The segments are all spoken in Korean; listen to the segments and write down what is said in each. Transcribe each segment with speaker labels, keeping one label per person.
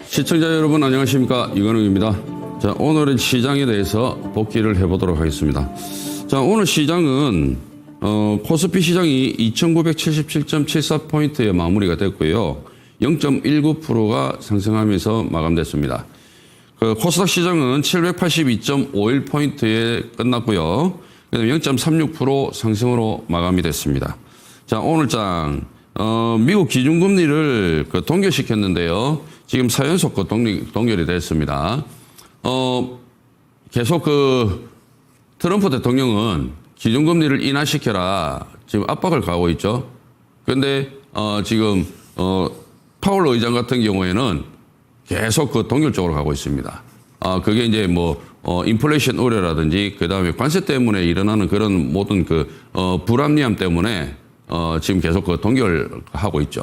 Speaker 1: 시청자 여러분 안녕하십니까, 이건웅입니다. 자, 오늘은 시장에 대해서 복귀를 해보도록 하겠습니다. 자, 오늘 시장은 코스피 시장이 2977.74포인트에 마무리가 됐고요. 0.19%가 상승하면서 마감됐습니다. 코스닥 시장은 782.51포인트에 끝났고요. 0.36% 상승으로 마감이 됐습니다. 자, 오늘 장 미국 기준금리를 동결시켰는데요. 지금 4연속 동결이 됐습니다. 계속 트럼프 대통령은 기준금리를 인하시켜라 지금 압박을 가하고 있죠. 그런데 지금 파월 의장 같은 경우에는 계속 동결 쪽으로 가고 있습니다. 그게 이제 인플레이션 우려라든지 그다음에 관세 때문에 일어나는 그런 모든 불합리함 때문에 지금 계속 동결하고 있죠.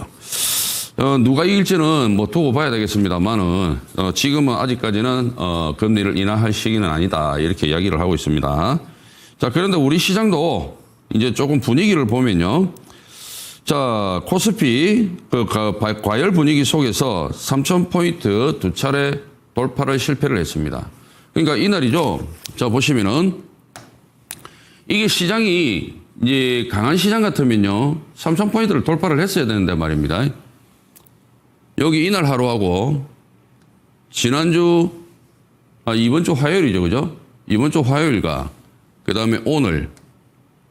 Speaker 1: 누가 이길지는 두고 봐야 되겠습니다만은 지금은 아직까지는 금리를 인하할 시기는 아니다, 이렇게 이야기를 하고 있습니다. 자, 그런데 우리 시장도 이제 조금 분위기를 보면요. 자, 코스피 과열 분위기 속에서 3,000포인트 두 차례 돌파를 실패를 했습니다. 그러니까 이날이죠. 자, 보시면은 이게 시장이 이제 강한 시장 같으면요 3,000포인트를 돌파를 했어야 되는데 말입니다. 여기 이날 하루하고 지난주 이번 주 화요일이죠, 그죠? 이번 주 화요일과 그 다음에 오늘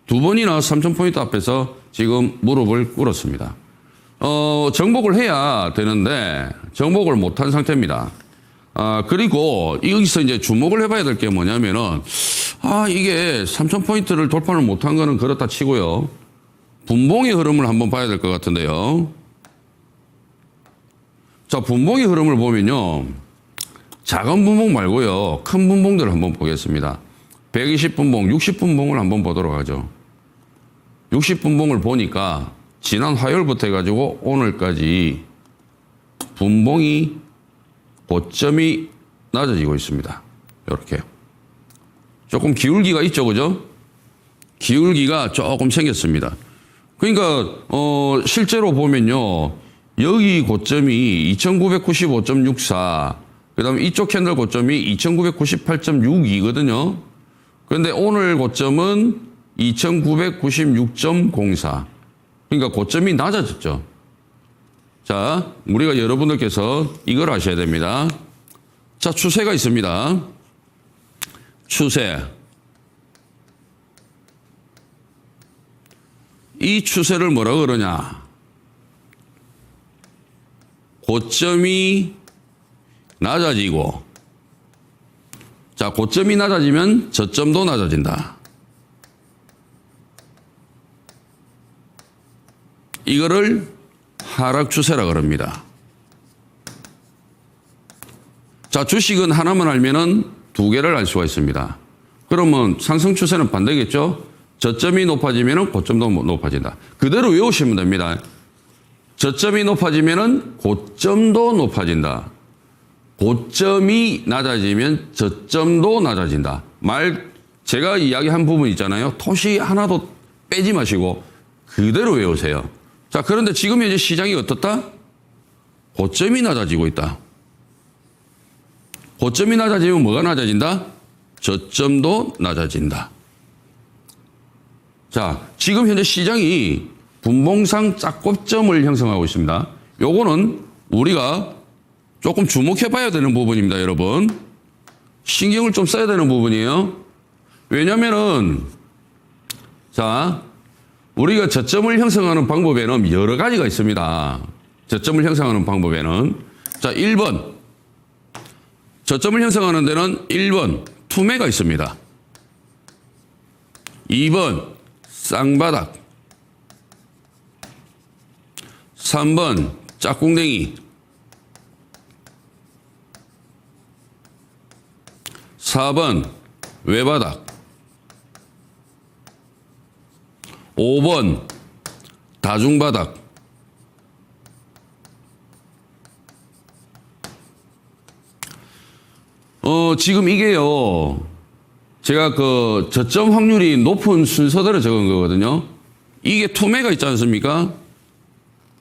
Speaker 1: 두 번이나 3,000포인트 앞에서 지금 무릎을 꿇었습니다. 정복을 해야 되는데 정복을 못한 상태입니다. 그리고 여기서 이제 주목을 해봐야 될 게 뭐냐면은 이게 3,000포인트를 돌파를 못한 거는 그렇다 치고요. 분봉의 흐름을 한번 봐야 될 것 같은데요. 자, 분봉의 흐름을 보면요. 작은 분봉 말고요. 큰 분봉들을 한번 보겠습니다. 120분봉, 60분봉을 한번 보도록 하죠. 60분봉을 보니까 지난 화요일부터 해가지고 오늘까지 분봉이 고점이 낮아지고 있습니다. 이렇게. 조금 기울기가 있죠, 그죠? 기울기가 조금 생겼습니다. 그러니까, 실제로 보면요. 여기 고점이 2995.64, 그 다음에 이쪽 캔들 고점이 2998.62거든요. 그런데 오늘 고점은 2996.04. 그러니까 고점이 낮아졌죠. 자, 우리가 여러분들께서 이걸 아셔야 됩니다. 자, 추세가 있습니다. 추세. 이 추세를 뭐라 그러냐? 고점이 낮아지고, 자, 고점이 낮아지면 저점도 낮아진다. 이거를 하락 추세라 그럽니다. 자, 주식은 하나만 알면은 두 개를 알 수가 있습니다. 그러면 상승 추세는 반대겠죠? 저점이 높아지면은 고점도 높아진다. 그대로 외우시면 됩니다. 저점이 높아지면은 고점도 높아진다. 고점이 낮아지면 저점도 낮아진다. 제가 이야기한 부분 있잖아요. 토시 하나도 빼지 마시고 그대로 외우세요. 자, 그런데 지금 현재 시장이 어떻다? 고점이 낮아지고 있다. 고점이 낮아지면 뭐가 낮아진다? 저점도 낮아진다. 자, 지금 현재 시장이 분봉상 짝곱점을 형성하고 있습니다. 요거는 우리가 조금 주목해 봐야 되는 부분입니다, 여러분. 신경을 좀 써야 되는 부분이에요. 왜냐면은, 자, 우리가 저점을 형성하는 방법에는 여러 가지가 있습니다. 저점을 형성하는 방법에는. 자, 1번. 저점을 형성하는 데는 1번, 투매가 있습니다. 2번, 쌍바닥. 3번, 짝꿍댕이. 4번, 외바닥. 5번, 다중바닥. 지금 이게요, 제가 저점 확률이 높은 순서대로 적은 거거든요. 이게 투매가 있지 않습니까?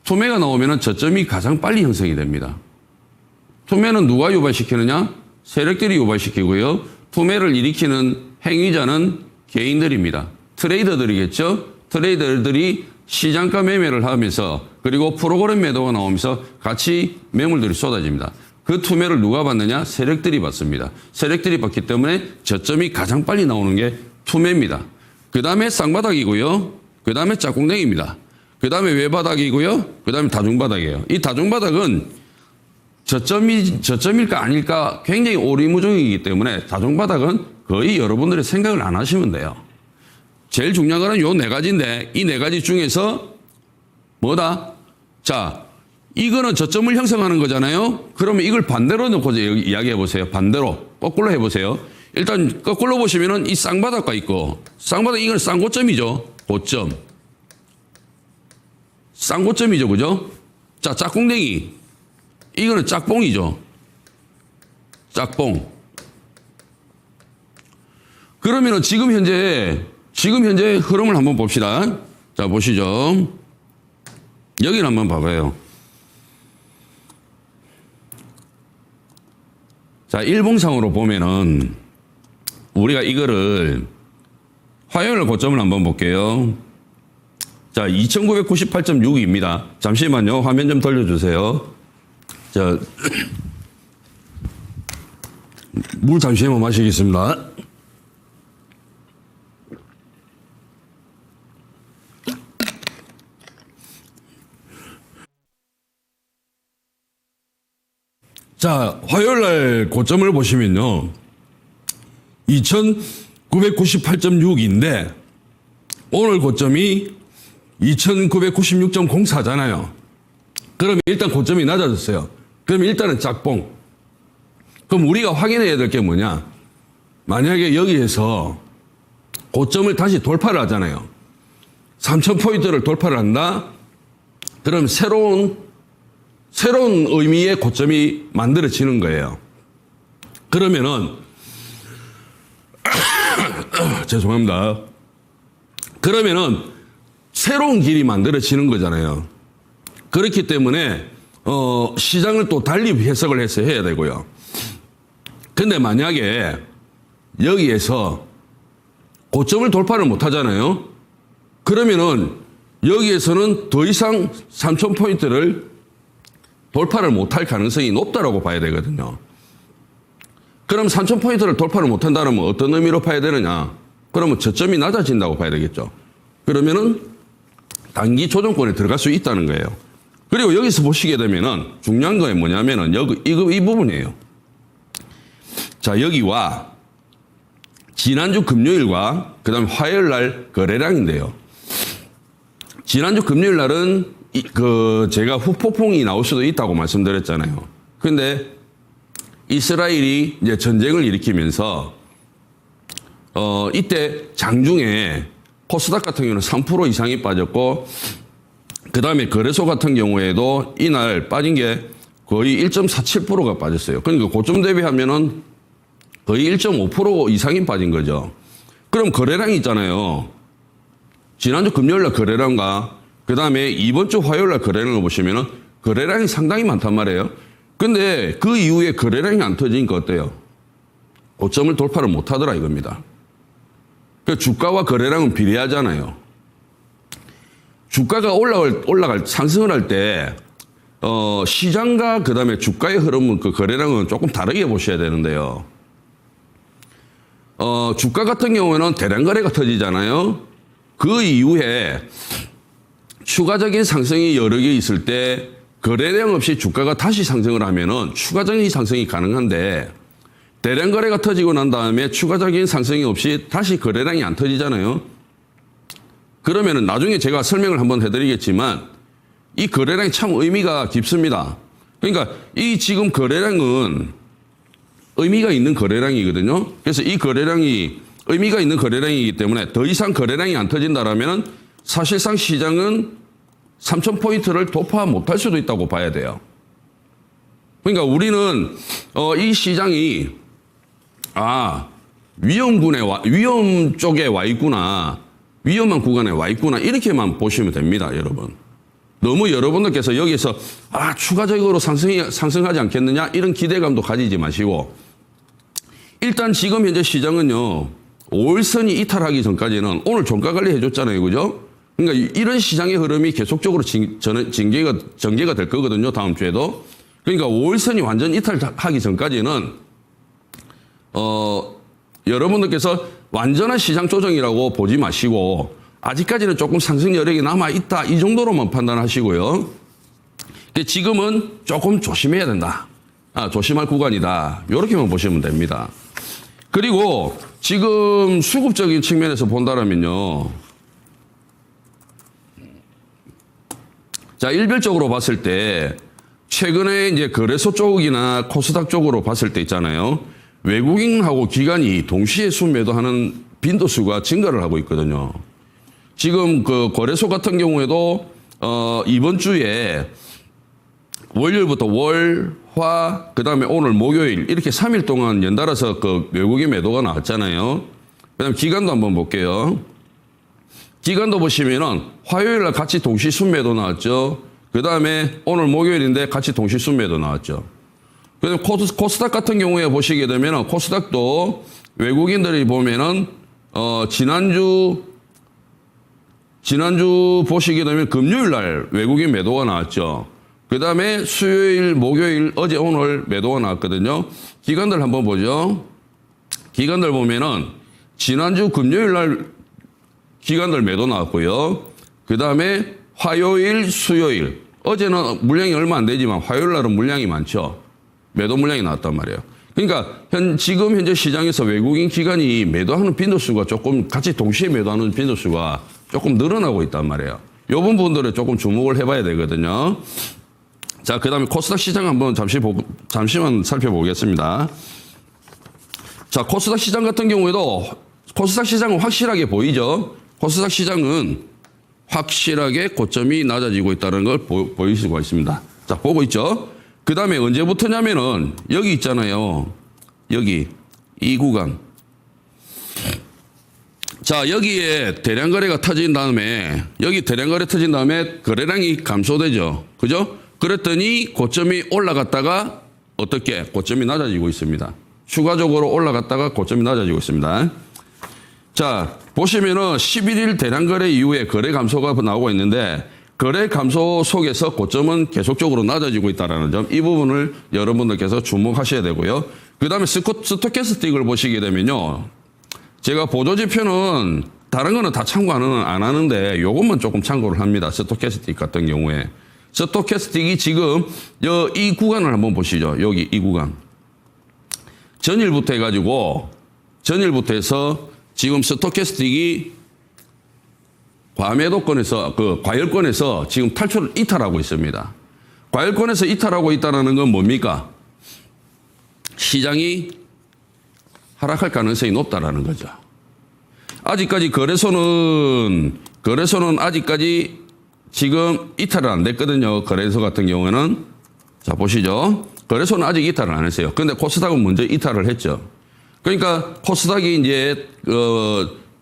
Speaker 1: 투매가 나오면은 저점이 가장 빨리 형성이 됩니다. 투매는 누가 유발시키느냐? 세력들이 유발시키고요. 투매를 일으키는 행위자는 개인들입니다. 트레이더들이겠죠. 트레이더들이 시장가 매매를 하면서 그리고 프로그램 매도가 나오면서 같이 매물들이 쏟아집니다. 그 투매를 누가 받느냐? 세력들이 받습니다. 세력들이 받기 때문에 저점이 가장 빨리 나오는 게 투매입니다. 그 다음에 쌍바닥이고요. 그 다음에 짝꿍댕입니다. 그 다음에 외바닥이고요. 그 다음에 다중바닥이에요. 이 다중바닥은 저점일까 아닐까 굉장히 오리무중이기 때문에 다중바닥은 거의 여러분들이 생각을 안 하시면 돼요. 제일 중요한 거는 요 네 가지인데 이 네 가지 중에서 뭐다? 자, 이거는 저점을 형성하는 거잖아요. 그러면 이걸 반대로 놓고 이야기해 보세요. 반대로 거꾸로 해보세요. 일단 거꾸로 보시면은 이 쌍바닥과 있고 쌍바닥 이건 쌍고점이죠. 고점. 쌍고점이죠. 그죠? 자, 짝꿍댕이. 이거는 짝뽕이죠. 짝뽕. 그러면은 지금 현재 흐름을 한번 봅시다. 자, 보시죠. 여기를 한번 봐봐요. 자, 일봉상으로 보면은 우리가 이거를 화요일 고점을 한번 볼게요. 자, 2998.6입니다. 잠시만요. 화면 좀 돌려주세요. 자, 물 잠시만 마시겠습니다. 자, 화요일 날 고점을 보시면요. 2998.6인데 오늘 고점이 2996.04잖아요. 그럼 일단 고점이 낮아졌어요. 그럼 일단은 짝뽕. 그럼 우리가 확인해야 될 게 뭐냐? 만약에 여기에서 고점을 다시 돌파를 하잖아요. 3000포인트를 돌파를 한다? 그럼 새로운 의미의 고점이 만들어지는 거예요. 그러면은, 죄송합니다. 그러면은, 새로운 길이 만들어지는 거잖아요. 그렇기 때문에, 시장을 또 달리 해석을 해서 해야 되고요. 근데 만약에 여기에서 고점을 돌파를 못 하잖아요. 그러면은 여기에서는 더 이상 3000포인트를 돌파를 못할 가능성이 높다라고 봐야 되거든요. 그럼 3000포인트를 돌파를 못한다면 어떤 의미로 봐야 되느냐? 그러면 저점이 낮아진다고 봐야 되겠죠. 그러면은 단기 조정권에 들어갈 수 있다는 거예요. 그리고 여기서 보시게 되면은 중요한 거 뭐냐면은 이 부분이에요. 자, 여기와 지난주 금요일과 그 다음에 화요일 날 거래량인데요. 지난주 금요일 날은 제가 후폭풍이 나올 수도 있다고 말씀드렸잖아요. 근데 이스라엘이 이제 전쟁을 일으키면서 이때 장중에 코스닥 같은 경우는 3% 이상이 빠졌고 그 다음에 거래소 같은 경우에도 이날 빠진 게 거의 1.47%가 빠졌어요. 그러니까 고점 대비하면은 거의 1.5% 이상이 빠진 거죠. 그럼 거래량이 있잖아요. 지난주 금요일 날 거래량과 그 다음에 이번 주 화요일 날 거래량을 보시면은 거래량이 상당히 많단 말이에요. 근데 그 이후에 거래량이 안 터지니까 어때요? 고점을 돌파를 못 하더라 이겁니다. 그 주가와 거래량은 비례하잖아요. 주가가 상승을 할 때, 시장과 그 다음에 주가의 흐름은 그 거래량은 조금 다르게 보셔야 되는데요. 주가 같은 경우에는 대량 거래가 터지잖아요. 그 이후에 추가적인 상승이 여러 개 있을 때 거래량 없이 주가가 다시 상승을 하면은 추가적인 상승이 가능한데 대량 거래가 터지고 난 다음에 추가적인 상승이 없이 다시 거래량이 안 터지잖아요. 그러면은 나중에 제가 설명을 한번 해드리겠지만 이 거래량이 참 의미가 깊습니다. 그러니까 이 지금 거래량은 의미가 있는 거래량이거든요. 그래서 이 거래량이 의미가 있는 거래량이기 때문에 더 이상 거래량이 안 터진다라면 사실상 시장은 3000포인트를 돌파 못할 수도 있다고 봐야 돼요. 그러니까 우리는 이 시장이 위험 쪽에 와 있구나, 위험한 구간에 와 있구나 이렇게만 보시면 됩니다, 여러분. 너무 여러분들께서 여기서 추가적으로 상승하지 않겠느냐 이런 기대감도 가지지 마시고 일단 지금 현재 시장은요 5일선이 이탈하기 전까지는 오늘 종가 관리 해줬잖아요, 그죠? 그러니까 이런 시장의 흐름이 계속적으로 전개가 될 거거든요, 다음 주에도. 그러니까 5일선이 완전 이탈하기 전까지는 여러분들께서 완전한 시장 조정이라고 보지 마시고 아직까지는 조금 상승 여력이 남아 있다 이 정도로만 판단하시고요. 지금은 조금 조심해야 된다. 조심할 구간이다. 이렇게만 보시면 됩니다. 그리고 지금 수급적인 측면에서 본다면요. 자, 일별적으로 봤을 때 최근에 이제 거래소 쪽이나 코스닥 쪽으로 봤을 때 있잖아요. 외국인하고 기관이 동시에 순매도하는 빈도수가 증가를 하고 있거든요. 지금 그 거래소 같은 경우에도 이번 주에 월요일부터 월, 화, 그다음에 오늘 목요일 이렇게 3일 동안 연달아서 그 외국인 매도가 나왔잖아요. 그다음에 기간도 한번 볼게요. 기간도 보시면은 화요일 날 같이 동시 순매도 나왔죠. 그다음에 오늘 목요일인데 같이 동시 순매도 나왔죠. 그다음에 코스닥 같은 경우에 보시게 되면은 코스닥도 외국인들이 보면은 지난주 보시게 되면 금요일 날 외국인 매도가 나왔죠. 그 다음에 수요일, 목요일, 어제, 오늘 매도가 나왔거든요. 기간들 한번 보죠. 기간들 보면은 지난주 금요일 날 기간들 매도 나왔고요. 그 다음에 화요일, 수요일. 어제는 물량이 얼마 안 되지만 화요일 날은 물량이 많죠. 매도 물량이 나왔단 말이에요. 그러니까 지금 현재 시장에서 외국인 기관이 매도하는 빈도수가 조금 같이 동시에 매도하는 빈도수가 조금 늘어나고 있단 말이에요. 이 부분들에 조금 주목을 해봐야 되거든요. 자, 그 다음에 코스닥 시장 한번 잠시만 살펴보겠습니다. 자, 코스닥 시장 같은 경우에도 코스닥 시장은 확실하게 보이죠. 코스닥 시장은 확실하게 고점이 낮아지고 있다는 걸 보일 수가 있습니다. 자, 보고 있죠. 그 다음에 언제부터냐면은 여기 있잖아요. 여기 이 구간. 자, 여기에 대량 거래가 터진 다음에 여기 대량 거래 터진 다음에 거래량이 감소되죠. 그죠? 그랬더니 고점이 올라갔다가 어떻게 고점이 낮아지고 있습니다. 추가적으로 올라갔다가 고점이 낮아지고 있습니다. 자, 보시면은 11일 대량 거래 이후에 거래 감소가 나오고 있는데 거래 감소 속에서 고점은 계속적으로 낮아지고 있다는 점, 이 부분을 여러분들께서 주목하셔야 되고요. 그 다음에 스토캐스틱을 보시게 되면요. 제가 보조지표는 다른 거는 다 참고 안 하는데 요것만 조금 참고를 합니다. 스토캐스틱 같은 경우에. 스토캐스틱이 지금 이 구간을 한번 보시죠. 여기 이 구간. 전일부터 해서 지금 스토캐스틱이 과매도권에서 과열권에서 지금 탈출을 이탈하고 있습니다. 과열권에서 이탈하고 있다는 건 뭡니까? 시장이 하락할 가능성이 높다라는 거죠. 아직까지 거래소는 아직까지 지금 이탈은 안 됐거든요. 거래소 같은 경우에는. 자, 보시죠. 거래소는 아직 이탈을 안 했어요. 근데 코스닥은 먼저 이탈을 했죠. 그러니까 코스닥이 이제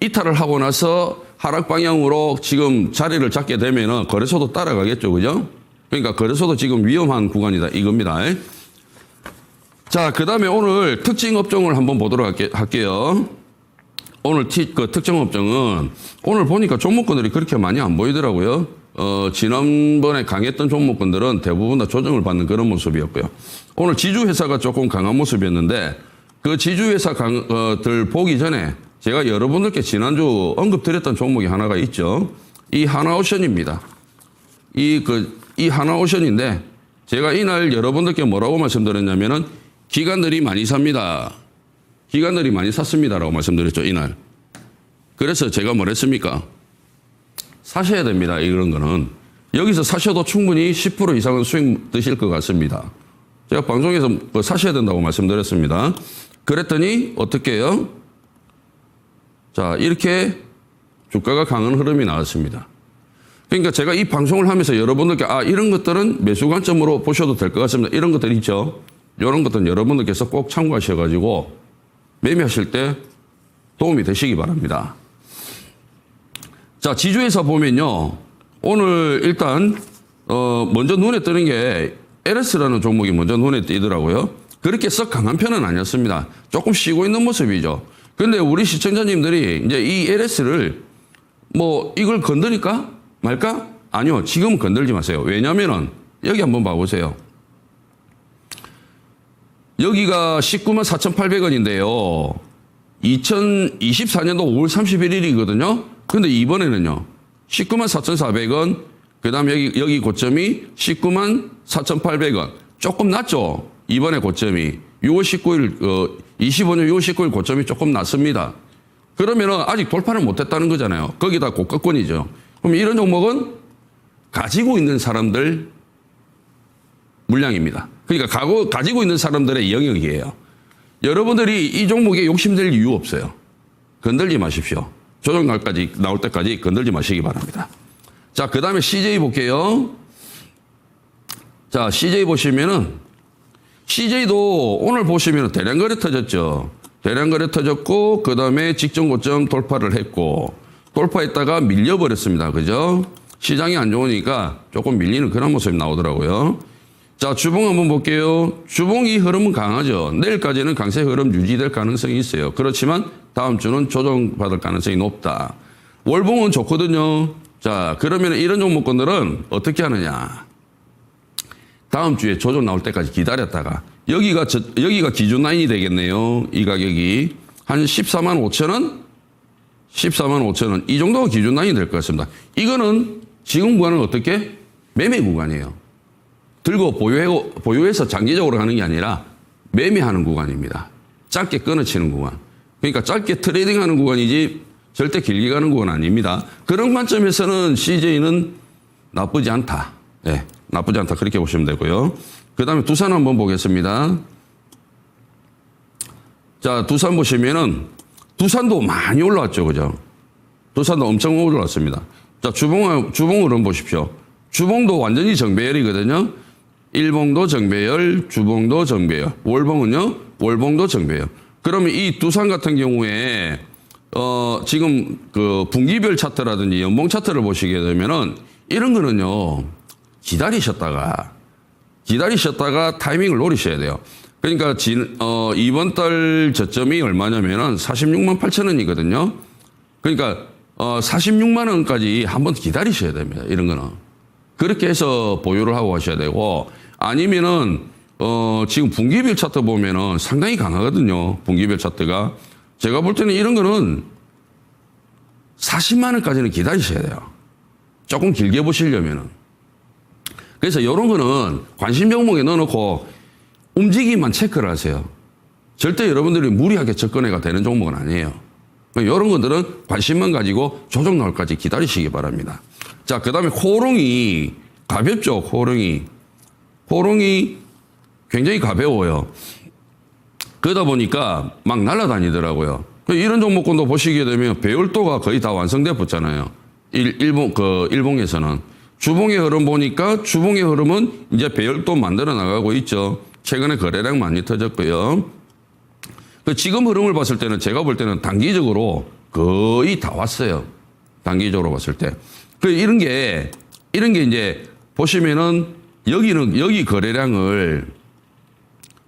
Speaker 1: 이탈을 하고 나서 하락 방향으로 지금 자리를 잡게 되면은 거래소도 따라가겠죠. 그죠? 그러니까 거래소도 지금 위험한 구간이다 이겁니다. 자, 그 다음에 오늘 특징 업종을 한번 보도록 할게요. 오늘 특정 업종은 오늘 보니까 종목군들이 그렇게 많이 안 보이더라고요. 지난번에 강했던 종목군들은 대부분 다 조정을 받는 그런 모습이었고요. 오늘 지주회사가 조금 강한 모습이었는데 그 지주회사들 보기 전에 제가 여러분들께 지난주 언급드렸던 종목이 하나가 있죠. 이 하나오션입니다. 이 하나오션인데 제가 이날 여러분들께 뭐라고 말씀드렸냐면은 기관들이 많이 삽니다. 기관들이 많이 샀습니다라고 말씀드렸죠, 이날. 그래서 제가 뭐랬습니까? 사셔야 됩니다, 이런 거는. 여기서 사셔도 충분히 10% 이상은 수익 드실 것 같습니다. 제가 방송에서 사셔야 된다고 말씀드렸습니다. 그랬더니 어떻게 해요? 자, 이렇게 주가가 강한 흐름이 나왔습니다. 그러니까 제가 이 방송을 하면서 여러분들께 이런 것들은 매수 관점으로 보셔도 될 것 같습니다. 이런 것들 있죠. 이런 것들은 여러분들께서 꼭 참고하셔가지고 매매하실 때 도움이 되시기 바랍니다. 자, 지주회사 보면요. 오늘 일단 먼저 눈에 뜨는 게 LS라는 종목이 먼저 눈에 띄더라고요. 그렇게 썩 강한 편은 아니었습니다. 조금 쉬고 있는 모습이죠. 근데 우리 시청자님들이 이제 이 LS를 뭐 이걸 건드릴까 말까? 아니요. 지금 건들지 마세요. 왜냐면은 여기 한번 봐보세요. 여기가 19만 4,800원인데요. 2024년도 5월 31일이거든요. 근데 이번에는요. 19만 4,400원, 그 다음에 여기 고점이 19만 4,800원. 조금 낮죠? 이번에 고점이. 6월 19일, 25년 6월 19일 고점이 조금 낮습니다. 그러면은 아직 돌파를 못했다는 거잖아요. 거기다 고가권이죠. 그럼 이런 종목은 가지고 있는 사람들 물량입니다. 그러니까 가지고 있는 사람들의 영역이에요. 여러분들이 이 종목에 욕심낼 이유 없어요. 건들지 마십시오. 조정날까지 나올 때까지 건들지 마시기 바랍니다. 자, 그 다음에 CJ 볼게요. 자, CJ 보시면은 CJ도 오늘 보시면 대량거래 터졌죠. 대량거래 터졌고 그 다음에 직전 고점 돌파를 했고 돌파했다가 밀려버렸습니다. 그죠? 시장이 안 좋으니까 조금 밀리는 그런 모습이 나오더라고요. 자, 주봉 한번 볼게요. 주봉이 흐름은 강하죠. 내일까지는 강세 흐름 유지될 가능성이 있어요. 그렇지만 다음 주는 조정받을 가능성이 높다. 월봉은 좋거든요. 자, 그러면 이런 종목군들은 어떻게 하느냐. 다음 주에 조정 나올 때까지 기다렸다가 여기가 기준 라인이 되겠네요. 이 가격이 한 14만 5천 원? 14만 5천 원. 이 정도가 기준 라인이 될 것 같습니다. 이거는 지금 구간은 어떻게? 매매 구간이에요. 들고 보유해서 장기적으로 가는 게 아니라 매매하는 구간입니다. 짧게 끊어치는 구간. 그러니까 짧게 트레이딩하는 구간이지 절대 길게 가는 구간 아닙니다. 그런 관점에서는 CJ는 나쁘지 않다. 네, 나쁘지 않다. 그렇게 보시면 되고요. 그 다음에 두산 한번 보겠습니다. 자, 두산 보시면은 두산도 많이 올라왔죠. 그죠? 두산도 엄청 올라왔습니다. 자, 주봉을 한번 보십시오. 주봉도 완전히 정배열이거든요. 일봉도 정배열, 주봉도 정배열. 월봉은요? 월봉도 정배열. 그러면 이 두산 같은 경우에 지금 그 분기별 차트라든지 연봉 차트를 보시게 되면은 이런 거는요. 기다리셨다가 타이밍을 노리셔야 돼요. 그러니까 이번 달 저점이 얼마냐면은 46만 8천 원이거든요. 그러니까 46만 원까지 한번 기다리셔야 됩니다. 이런 거는. 그렇게 해서 보유를 하고 가셔야 되고 아니면은 지금 분기별 차트 보면은 상당히 강하거든요. 분기별 차트가. 제가 볼 때는 이런 거는 40만 원까지는 기다리셔야 돼요. 조금 길게 보시려면은. 그래서 이런 거는 관심 종목에 넣어놓고 움직임만 체크를 하세요. 절대 여러분들이 무리하게 접근해가 되는 종목은 아니에요. 이런 것들은 관심만 가지고 조정 나올까지 기다리시기 바랍니다. 자, 그 다음에 코오롱이 가볍죠. 코오롱이 굉장히 가벼워요. 그러다 보니까 막 날아다니더라고요. 이런 종목군도 보시게 되면 배열도가 거의 다 완성돼 붙잖아요. 일봉에서는. 주봉의 흐름 보니까 주봉의 흐름은 이제 배열도 만들어 나가고 있죠. 최근에 거래량 많이 터졌고요. 지금 흐름을 봤을 때는 제가 볼 때는 단기적으로 거의 다 왔어요. 단기적으로 봤을 때. 이런 게 이제 보시면은 여기 거래량을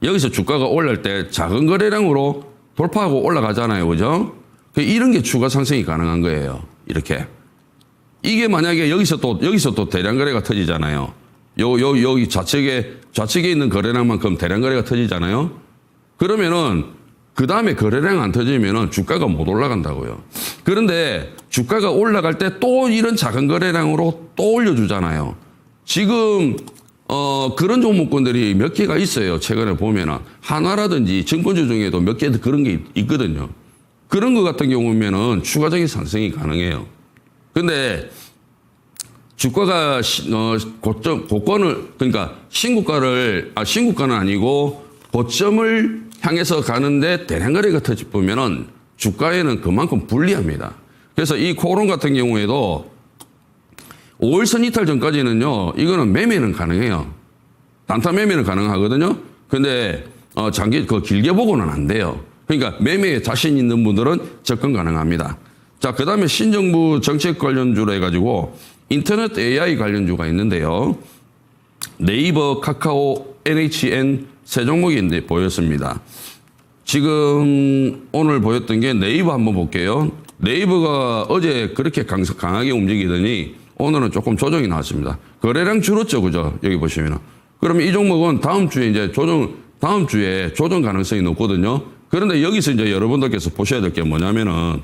Speaker 1: 여기서 주가가 올라갈 때 작은 거래량으로 돌파하고 올라가잖아요. 그죠? 이런 게 추가 상승이 가능한 거예요. 이렇게. 이게 만약에 여기서 또 대량 거래가 터지잖아요. 여기 좌측에 있는 거래량만큼 대량 거래가 터지잖아요. 그러면은 그 다음에 거래량 안 터지면은 주가가 못 올라간다고요. 그런데 주가가 올라갈 때 또 이런 작은 거래량으로 또 올려주잖아요. 지금 그런 종목군들이 몇 개가 있어요. 최근에 보면은 하나라든지 증권주 중에도 몇 개 그런 게 있거든요. 그런 것 같은 경우면은 추가적인 상승이 가능해요. 근데 주가가 고권을 그러니까 신고가는 아니고 고점을 향해서 가는데 대량 거래가 터지면은 주가에는 그만큼 불리합니다. 그래서 이 코오롱 같은 경우에도 5월선 이탈 전까지는요, 이거는 매매는 가능해요. 단타 매매는 가능하거든요. 근데 길게 보고는 안 돼요. 그러니까 매매에 자신 있는 분들은 접근 가능합니다. 자, 그 다음에 신정부 정책 관련주로 해가지고 인터넷 AI 관련주가 있는데요. 네이버, 카카오, NHN 세 종목인데 보였습니다. 지금 오늘 보였던 게 네이버 한번 볼게요. 네이버가 어제 그렇게 강하게 움직이더니 오늘은 조금 조정이 나왔습니다. 거래량 줄었죠, 그죠? 여기 보시면은. 그러면 이 종목은 다음 주에 이제 다음 주에 조정 가능성이 높거든요. 그런데 여기서 이제 여러분들께서 보셔야 될 게 뭐냐면은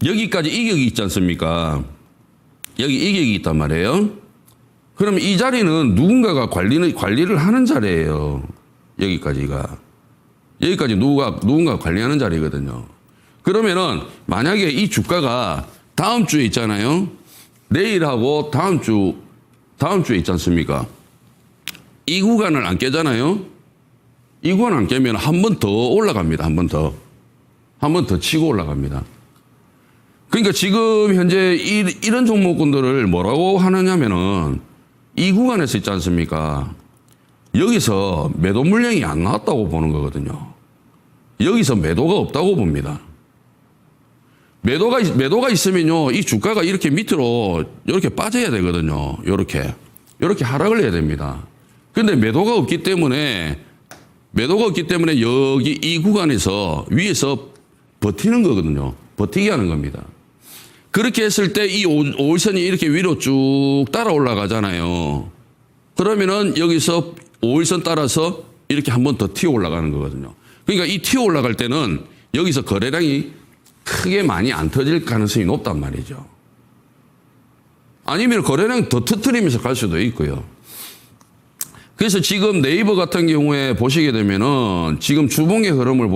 Speaker 1: 여기까지 이격이 있지 않습니까? 여기 이격이 있단 말이에요. 그럼 이 자리는 누군가가 관리를 하는 자리예요. 여기까지가. 여기까지 누군가 관리하는 자리거든요. 그러면은 만약에 이 주가가 다음 주에 있잖아요. 내일하고 다음 주에 있지 않습니까? 이 구간을 안 깨잖아요. 이 구간을 안 깨면 한 번 더 올라갑니다. 한 번 더 치고 올라갑니다. 그러니까 지금 현재 이런 종목군들을 뭐라고 하느냐면은 이 구간에서 있지 않습니까? 여기서 매도 물량이 안 나왔다고 보는 거거든요. 여기서 매도가 없다고 봅니다. 매도가 있으면요, 이 주가가 이렇게 밑으로 이렇게 빠져야 되거든요. 이렇게 하락을 해야 됩니다. 근데 매도가 없기 때문에 여기 이 구간에서 위에서 버티는 거거든요. 버티게 하는 겁니다. 그렇게 했을 때 이 5일선이 이렇게 위로 쭉 따라 올라가잖아요. 그러면은 여기서 5일선 따라서 이렇게 한 번 더 튀어 올라가는 거거든요. 그러니까 이 튀어 올라갈 때는 여기서 거래량이 크게 많이 안 터질 가능성이 높단 말이죠. 아니면 거래량 더 터뜨리면서 갈 수도 있고요. 그래서 지금 네이버 같은 경우에 보시게 되면은 지금 주봉의 흐름을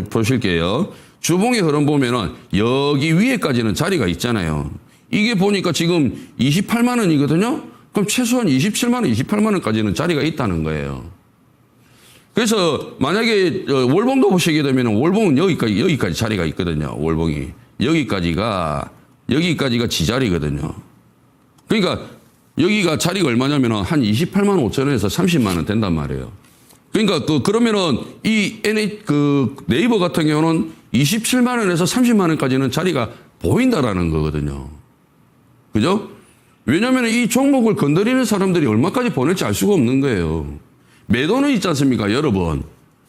Speaker 1: 보실게요. 주봉의 흐름 보면은 여기 위에까지는 자리가 있잖아요. 이게 보니까 지금 28만 원이거든요. 그럼 최소한 27만 원, 28만 원까지는 자리가 있다는 거예요. 그래서 만약에 월봉도 보시게 되면 월봉은 여기까지 자리가 있거든요. 월봉이 여기까지가 지자리거든요. 그러니까 여기가 자리가 얼마냐면 한 28만 5천 원에서 30만 원 된단 말이에요. 그러니까 그러면은 네이버 같은 경우는 27만 원에서 30만 원까지는 자리가 보인다라는 거거든요. 그죠? 왜냐하면 이 종목을 건드리는 사람들이 얼마까지 보낼지 알 수가 없는 거예요. 매도는 있지 않습니까, 여러분?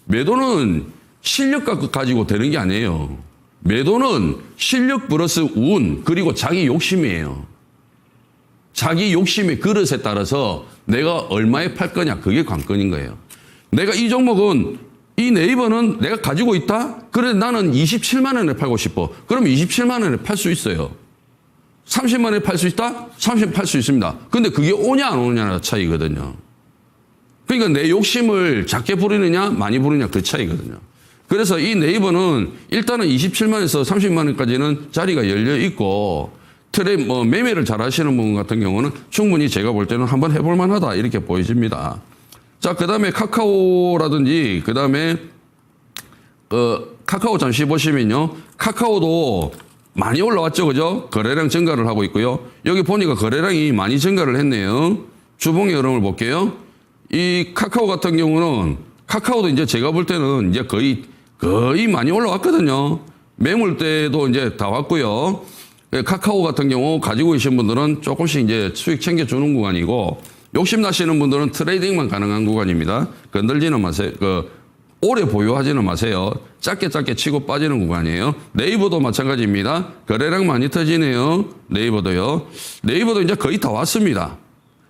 Speaker 1: 매도는 실력 가지고 되는 게 아니에요. 매도는 실력 플러스 운, 그리고 자기 욕심이에요. 자기 욕심의 그릇에 따라서 내가 얼마에 팔 거냐, 그게 관건인 거예요. 내가 이 종목은, 이 네이버는 내가 가지고 있다? 그래, 나는 27만 원에 팔고 싶어. 그럼 27만 원에 팔 수 있어요. 30만 원에 팔 수 있다? 30만 팔 수 있습니다. 근데 그게 오냐 안 오냐의 차이거든요. 그러니까 내 욕심을 작게 부리느냐 많이 부리느냐 그 차이거든요. 그래서 이 네이버는 일단은 27만에서 30만 원까지는 자리가 열려 있고 매매를 잘 하시는 분 같은 경우는 충분히 제가 볼 때는 한번 해볼 만하다 이렇게 보여집니다. 자, 그다음에 카카오라든지 그다음에 카카오 잠시 보시면요. 카카오도 많이 올라왔죠. 그죠? 거래량 증가를 하고 있고요. 여기 보니까 거래량이 많이 증가를 했네요. 주봉의 흐름을 볼게요. 이 카카오 같은 경우는 카카오도 이제 제가 볼 때는 이제 거의 많이 올라왔거든요. 매물대도 이제 다 왔고요. 카카오 같은 경우 가지고 계신 분들은 조금씩 이제 수익 챙겨주는 구간이고 욕심 나시는 분들은 트레이딩만 가능한 구간입니다. 건들지는 마세요. 오래 보유하지는 마세요. 짧게 치고 빠지는 구간이에요. 네이버도 마찬가지입니다. 거래량 많이 터지네요. 네이버도요. 네이버도 이제 거의 다 왔습니다.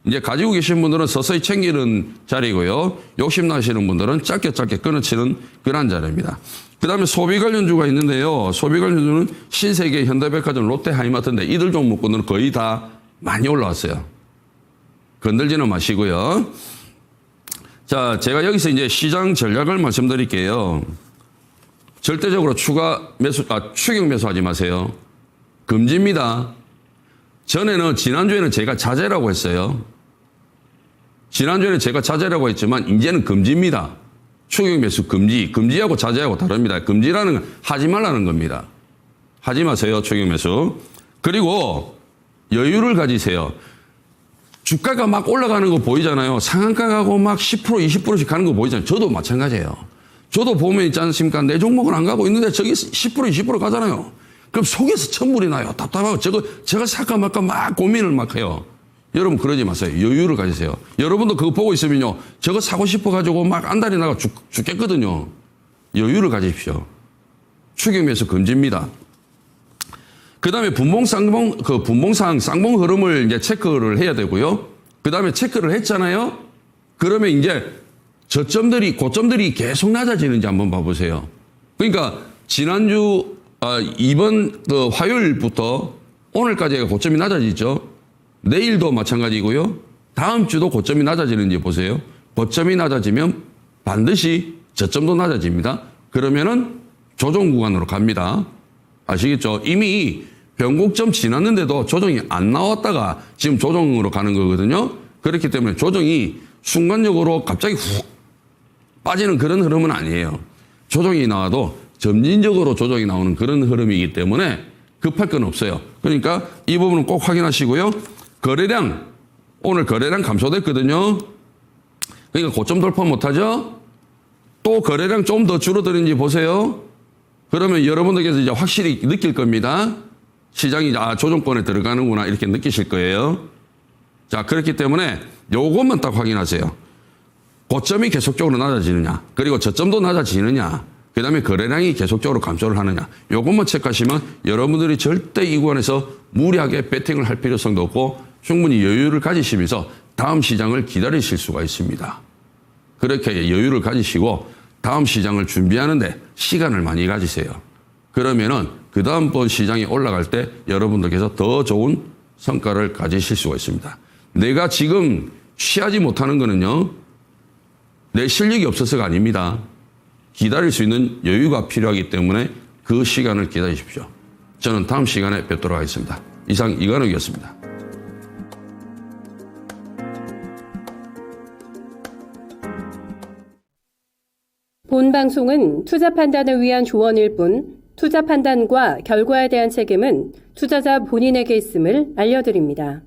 Speaker 1: 이제 가지고 계신 분들은 서서히 챙기는 자리고요. 욕심 나시는 분들은 짧게 끊어치는 그런 자리입니다. 그 다음에 소비 관련주가 있는데요. 소비 관련주는 신세계, 현대백화점, 롯데, 하이마트인데 이들 종목군들은 거의 다 많이 올라왔어요. 건들지는 마시고요. 자, 제가 여기서 이제 시장 전략을 말씀드릴게요. 절대적으로 추격 매수하지 마세요. 금지입니다. 지난주에는 제가 자제라고 했어요. 지난주에는 제가 자제라고 했지만 이제는 금지입니다. 추격 매수 금지하고 자제하고 다릅니다. 금지라는 건 하지 말라는 겁니다. 하지 마세요, 추격 매수. 그리고 여유를 가지세요. 주가가 막 올라가는 거 보이잖아요. 상한가 가고 막 10%, 20%씩 가는 거 보이잖아요. 저도 마찬가지예요. 저도 보면 있지 않습니까? 내 종목은 안 가고 있는데 저기 10%, 20% 가잖아요. 그럼 속에서 천불이 나요. 답답하고 제가 살까 말까 막 고민을 막 해요. 여러분 그러지 마세요. 여유를 가지세요. 여러분도 그거 보고 있으면요. 저거 사고 싶어가지고 막 안달이 나가 죽겠거든요. 여유를 가지십시오. 추경에서 금지입니다. 그 다음에 분봉상 쌍봉 흐름을 이제 체크를 해야 되고요. 그 다음에 체크를 했잖아요. 그러면 이제 고점들이 계속 낮아지는지 한번 봐보세요. 그러니까 지난주, 이번 화요일부터 오늘까지가 고점이 낮아지죠. 내일도 마찬가지고요. 다음 주도 고점이 낮아지는지 보세요. 고점이 낮아지면 반드시 저점도 낮아집니다. 그러면은 조정 구간으로 갑니다. 아시겠죠? 이미 변곡점 지났는데도 조정이 안 나왔다가 지금 조정으로 가는 거거든요. 그렇기 때문에 조정이 순간적으로 갑자기 훅 빠지는 그런 흐름은 아니에요. 조정이 나와도 점진적으로 조정이 나오는 그런 흐름이기 때문에 급할 건 없어요. 그러니까 이 부분은 꼭 확인하시고요. 오늘 거래량 감소됐거든요. 그러니까 고점 돌파 못하죠? 또 거래량 좀 더 줄어드는지 보세요. 그러면 여러분들께서 이제 확실히 느낄 겁니다. 시장이 조정권에 들어가는구나 이렇게 느끼실 거예요. 자, 그렇기 때문에 요것만 딱 확인하세요. 고점이 계속적으로 낮아지느냐, 그리고 저점도 낮아지느냐, 그 다음에 거래량이 계속적으로 감소를 하느냐, 요것만 체크하시면 여러분들이 절대 이 구간에서 무리하게 베팅을 할 필요성도 없고 충분히 여유를 가지시면서 다음 시장을 기다리실 수가 있습니다. 그렇게 여유를 가지시고 다음 시장을 준비하는데 시간을 많이 가지세요. 그러면은 그 다음번 시장이 올라갈 때 여러분들께서 더 좋은 성과를 가지실 수가 있습니다. 내가 지금 취하지 못하는 거는요, 내 실력이 없어서가 아닙니다. 기다릴 수 있는 여유가 필요하기 때문에 그 시간을 기다리십시오. 저는 다음 시간에 뵙도록 하겠습니다. 이상 이관욱이었습니다.
Speaker 2: 본 방송은 투자 판단을 위한 조언일 뿐 투자 판단과 결과에 대한 책임은 투자자 본인에게 있음을 알려드립니다.